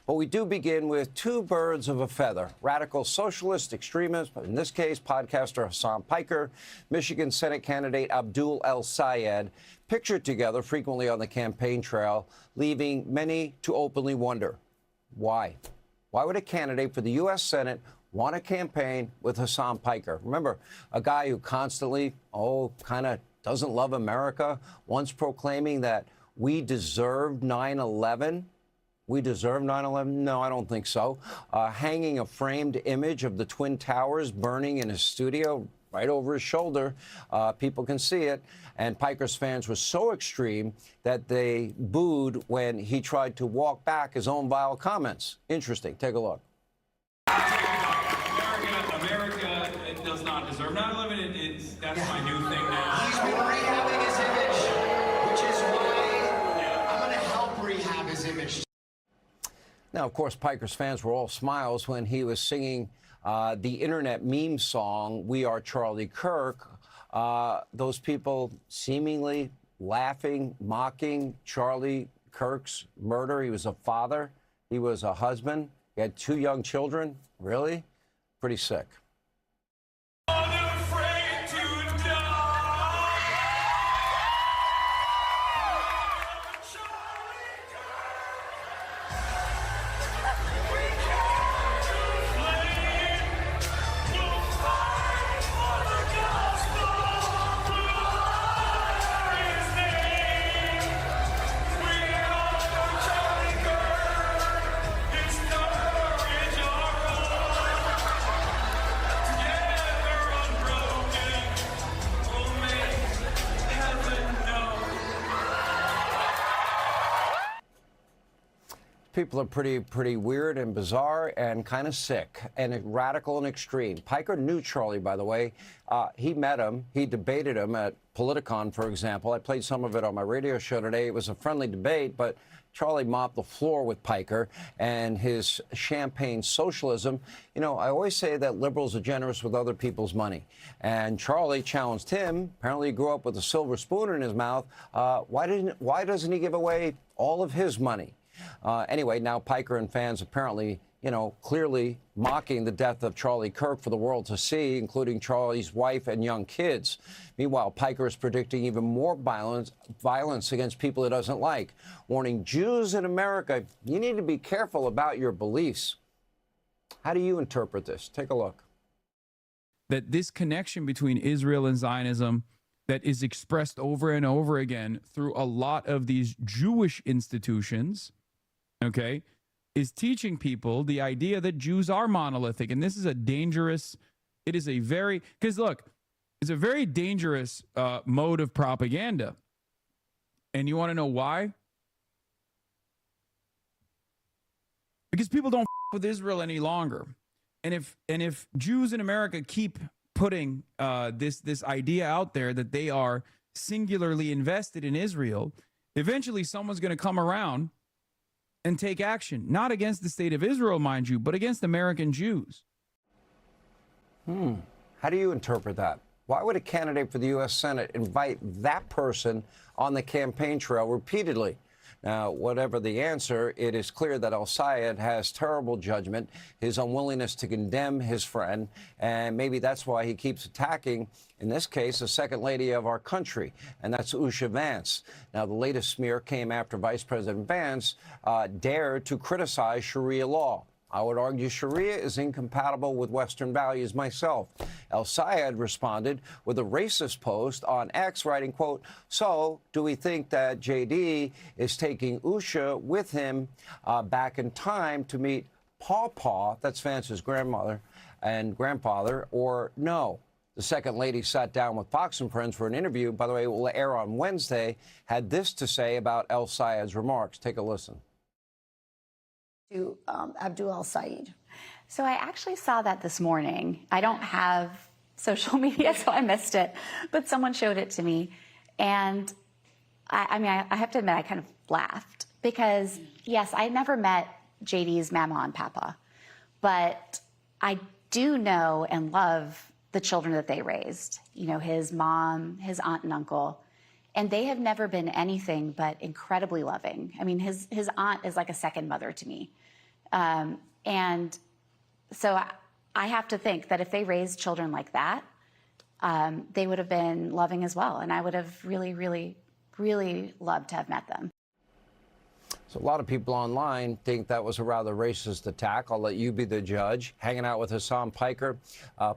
But we do begin with two birds of a feather. Radical socialist extremist, in this case, podcaster Hasan Piker, Michigan Senate candidate Abdul El-Sayed, pictured together frequently on the campaign trail, leaving many to openly wonder, why? Why would a candidate for the U.S. Senate want to campaign with Hasan Piker? Remember, a guy who constantly, kind of doesn't love America, once proclaiming that we deserved 9/11. We deserve 9/11? No, I don't think so. Hanging a framed image of the Twin Towers burning in his studio right over his shoulder. People can see it. And Piker's fans were so extreme that they booed when he tried to walk back his own vile comments. Interesting. Take a look. America does not deserve 9/11. That's my new thing now. He's been rehabbing his image, which is why I'm going to help rehab his image. Now, of course, Piker's fans were all smiles when he was singing the internet meme song, "We Are Charlie Kirk." Those people seemingly laughing, mocking Charlie Kirk's murder. He was a father. He was a husband. He had two young children. Really? Pretty sick. People are pretty weird and bizarre and kind of sick and radical and extreme. Piker knew Charlie, by the way. He met him. He debated him at Politicon, for example. I played some of it on my radio show today. It was a friendly debate, but Charlie mopped the floor with Piker and his champagne socialism. You know, I always say that liberals are generous with other people's money. And Charlie challenged him. Apparently, he grew up with a silver spoon in his mouth. Why doesn't he give away all of his money? Anyway, now Piker and fans apparently, clearly mocking the death of Charlie Kirk for the world to see, including Charlie's wife and young kids. Meanwhile, Piker is predicting even more violence against people he doesn't like, warning Jews in America, you need to be careful about your beliefs. How do you interpret this? Take a look. That this connection between Israel and Zionism that is expressed over and over again through a lot of these Jewish institutions, okay, is teaching people the idea that Jews are monolithic. And this is a dangerous, because look, it's a very dangerous mode of propaganda. And you want to know why? Because people don't with Israel any longer. And if Jews in America keep putting this idea out there that they are singularly invested in Israel, eventually someone's going to come around and take action, not against the state of Israel, mind you, but against American Jews. How do you interpret that? Why would a candidate for the U.S. Senate invite that person on the campaign trail repeatedly? Now, whatever the answer, it is clear that El-Sayed has terrible judgment, his unwillingness to condemn his friend, and maybe that's why he keeps attacking, in this case, the second lady of our country, and that's Usha Vance. Now, the latest smear came after Vice President Vance dared to criticize Sharia law. I would argue Sharia is incompatible with Western values myself. El-Sayed responded with a racist post on X, writing, quote, so do we think that JD is taking Usha with him back in time to meet Paw, that's Vance's grandmother and grandfather, or no? The second lady sat down with Fox and Friends for an interview, by the way, it will air on Wednesday, had this to say about El-Sayed's remarks. Take a listen. To Abdul El-Sayed. So I actually saw that this morning. I don't have social media, so I missed it, but someone showed it to me. And I have to admit, I kind of laughed because, yes, I never met JD's mama and papa, but I do know and love the children that they raised, his mom, his aunt and uncle. And they have never been anything but incredibly loving. I mean, his aunt is like a second mother to me. And so I have to think that if they raised children like that, they would have been loving as well. And I would have really, really, really loved to have met them. So a lot of people online think that was a rather racist attack. I'll let you be the judge. Hanging out with Hasan Piker,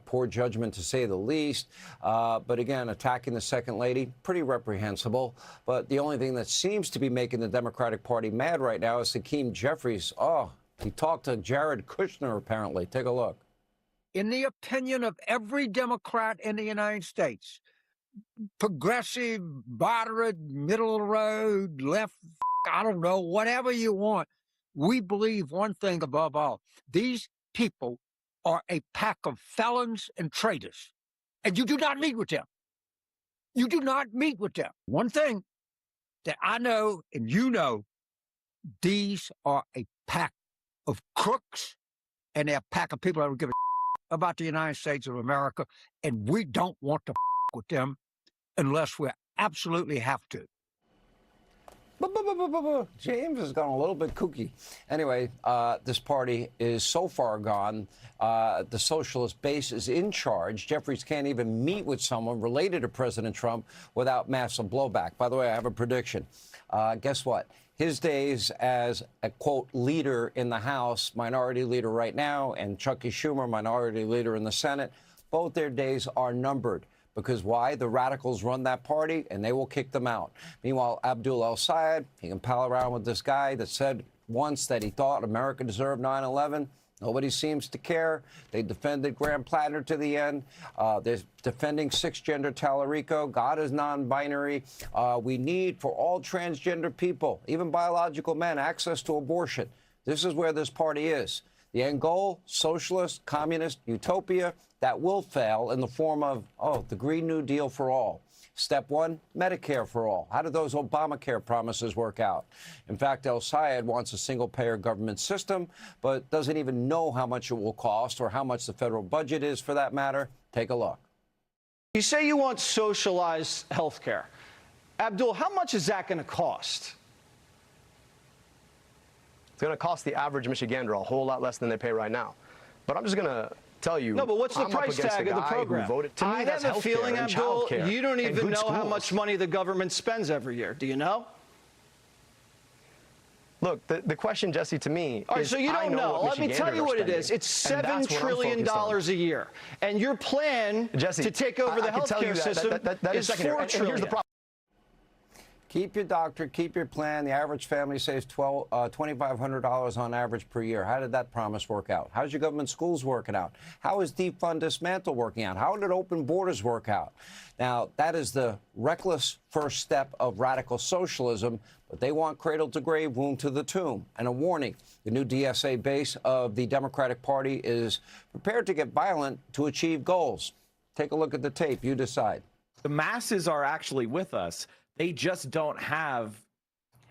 poor judgment to say the least. But again, attacking the second lady, pretty reprehensible. But the only thing that seems to be making the Democratic Party mad right now is Hakeem Jeffries. Oh, he talked to Jared Kushner, apparently. Take a look. In the opinion of every Democrat in the United States, progressive, moderate, middle of the road, left, I don't know, whatever you want, we believe one thing above all. These people are a pack of felons and traitors, and you do not meet with them. You do not meet with them. One thing that I know and you know, these are a pack of crooks, and they're a pack of people that don't give a about the United States of America, and we don't want to with them unless we absolutely have to. James has gone a little bit kooky. Anyway, this party is so far gone. The socialist base is in charge. Jeffries can't even meet with someone related to President Trump without massive blowback. By the way, I have a prediction. Guess what? His days as a, quote, leader in the House, minority leader right now, and Chucky Schumer, minority leader in the Senate, both their days are numbered. Because why? The radicals run that party, and they will kick them out. Meanwhile, Abdul El-Sayed, he can pal around with this guy that said once that he thought America deserved 9/11. Nobody seems to care. They defended Graham Platter to the end. They're defending six-gender Tallarico. God is non-binary. We need, for all transgender people, even biological men, access to abortion. This is where this party is. The end goal, socialist, communist, utopia, that will fail in the form of, the Green New Deal for all. Step one, Medicare for all. How did those Obamacare promises work out? In fact, El-Sayed wants a single-payer government system, but doesn't even know how much it will cost or how much the federal budget is, for that matter. Take a look. You say you want socialized health care. Abdul, how much is that going to cost? It's going to cost the average Michigander a whole lot less than they pay right now. But I'm just going to tell you. No, but what's the price tag of the program? I have a feeling, Abdul, you don't even know how much money the government spends every year. Do you know? Look, the question, Jesse, to me All right, is, so you don't know. Let me tell you what it is. It's $7 trillion a year. And your plan to take over the health care system is $4 trillion. Keep your doctor, keep your plan. The average family saves $2,500 on average per year. How did that promise work out? How's your government schools working out? How is defund dismantle working out? How did open borders work out? Now, that is the reckless first step of radical socialism, but they want cradle to grave, womb to the tomb. And a warning, the new DSA base of the Democratic Party is prepared to get violent to achieve goals. Take a look at the tape. You decide. The masses are actually with us. They just don't have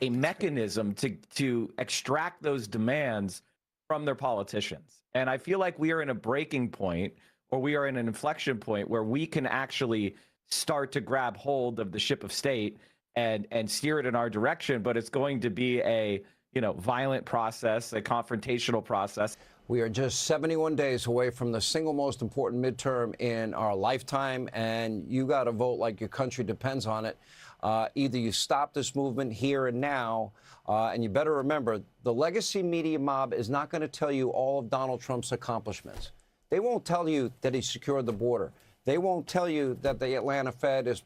a mechanism to extract those demands from their politicians. And I feel like we are in a breaking point, or we are in an inflection point where we can actually start to grab hold of the ship of state and steer it in our direction. But it's going to be a violent process, a confrontational process. We are just 71 days away from the single most important midterm in our lifetime, and you got to vote like your country depends on it. Either you stop this movement here and now, and you better remember, the legacy media mob is not going to tell you all of Donald Trump's accomplishments. They won't tell you that he secured the border. They won't tell you that the Atlanta Fed is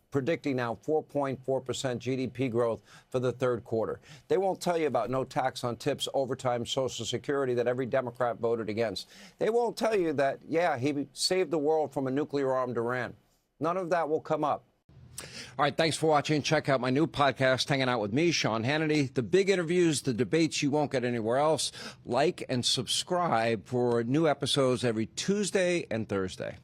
predicting now 4.4% GDP growth for the third quarter. They won't tell you about no tax on tips, overtime, Social Security that every Democrat voted against. They won't tell you that, yeah, he saved the world from a nuclear-armed Iran. None of that will come up. All right, thanks for watching. Check out my new podcast, Hanging Out with me, Sean Hannity. The big interviews, the debates you won't get anywhere else. Like and subscribe for new episodes every Tuesday and Thursday.